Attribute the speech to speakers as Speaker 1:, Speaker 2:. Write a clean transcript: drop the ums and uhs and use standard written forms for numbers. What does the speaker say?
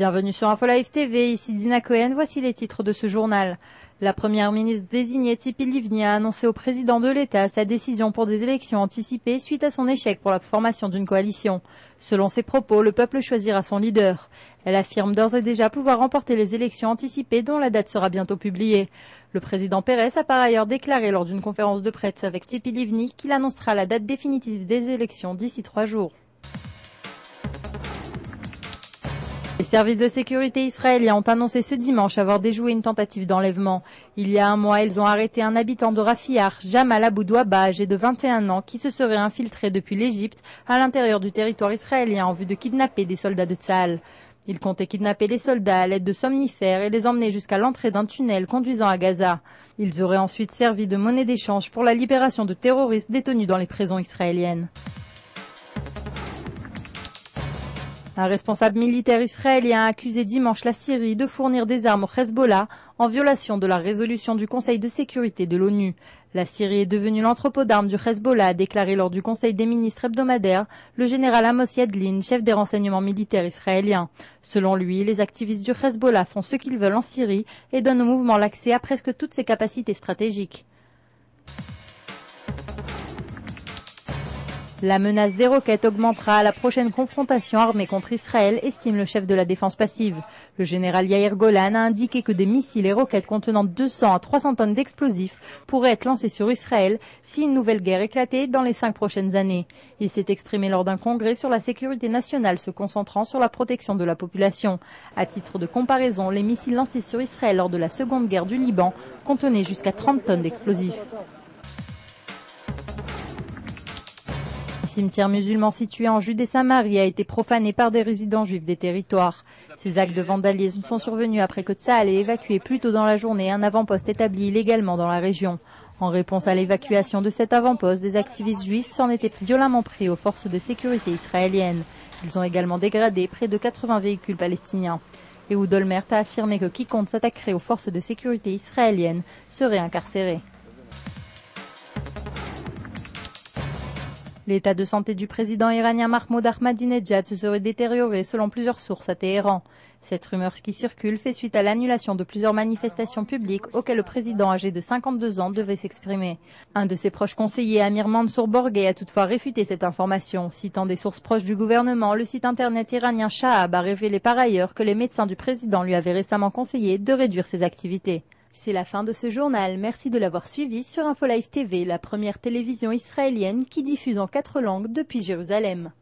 Speaker 1: Bienvenue sur InfoLive TV, ici Dina Cohen, voici les titres de ce journal. La première ministre désignée Tzipi Livni a annoncé au président de l'État sa décision pour des élections anticipées suite à son échec pour la formation d'une coalition. Selon ses propos, le peuple choisira son leader. Elle affirme d'ores et déjà pouvoir remporter les élections anticipées dont la date sera bientôt publiée. Le président Pérez a par ailleurs déclaré lors d'une conférence de presse avec Tzipi Livni qu'il annoncera la date définitive des élections d'ici 3 jours. Les services de sécurité israéliens ont annoncé ce dimanche avoir déjoué une tentative d'enlèvement. Il y a un mois, ils ont arrêté un habitant de Rafiar, Jamal Aboudouaba, âgé de 21 ans, qui se serait infiltré depuis l'Égypte à l'intérieur du territoire israélien en vue de kidnapper des soldats de Tsahal. Ils comptaient kidnapper les soldats à l'aide de somnifères et les emmener jusqu'à l'entrée d'un tunnel conduisant à Gaza. Ils auraient ensuite servi de monnaie d'échange pour la libération de terroristes détenus dans les prisons israéliennes. Un responsable militaire israélien a accusé dimanche la Syrie de fournir des armes au Hezbollah en violation de la résolution du Conseil de sécurité de l'ONU. La Syrie est devenue l'entrepôt d'armes du Hezbollah, a déclaré lors du Conseil des ministres hebdomadaire le général Amos Yadlin, chef des renseignements militaires israéliens. Selon lui, les activistes du Hezbollah font ce qu'ils veulent en Syrie et donnent au mouvement l'accès à presque toutes ses capacités stratégiques. La menace des roquettes augmentera à la prochaine confrontation armée contre Israël, estime le chef de la défense passive. Le général Yair Golan a indiqué que des missiles et roquettes contenant 200 à 300 tonnes d'explosifs pourraient être lancés sur Israël si une nouvelle guerre éclatait dans les 5 prochaines années. Il s'est exprimé lors d'un congrès sur la sécurité nationale se concentrant sur la protection de la population. À titre de comparaison, les missiles lancés sur Israël lors de la seconde guerre du Liban contenaient jusqu'à 30 tonnes d'explosifs. Le cimetière musulman situé en Judée-Samarie a été profané par des résidents juifs des territoires. Ces actes de vandalisme sont survenus après que Tsahal ait évacué plus tôt dans la journée un avant-poste établi illégalement dans la région. En réponse à l'évacuation de cet avant-poste, des activistes juifs s'en étaient violemment pris aux forces de sécurité israéliennes. Ils ont également dégradé près de 80 véhicules palestiniens. Ehud Olmert a affirmé que quiconque s'attaquerait aux forces de sécurité israéliennes serait incarcéré. L'état de santé du président iranien Mahmoud Ahmadinejad se serait détérioré selon plusieurs sources à Téhéran. Cette rumeur qui circule fait suite à l'annulation de plusieurs manifestations publiques auxquelles le président âgé de 52 ans devait s'exprimer. Un de ses proches conseillers, Amir Mansour Borghei, a toutefois réfuté cette information. Citant des sources proches du gouvernement, le site internet iranien Shahab a révélé par ailleurs que les médecins du président lui avaient récemment conseillé de réduire ses activités. C'est la fin de ce journal, merci de l'avoir suivi sur InfoLive TV, la première télévision israélienne qui diffuse en 4 langues depuis Jérusalem.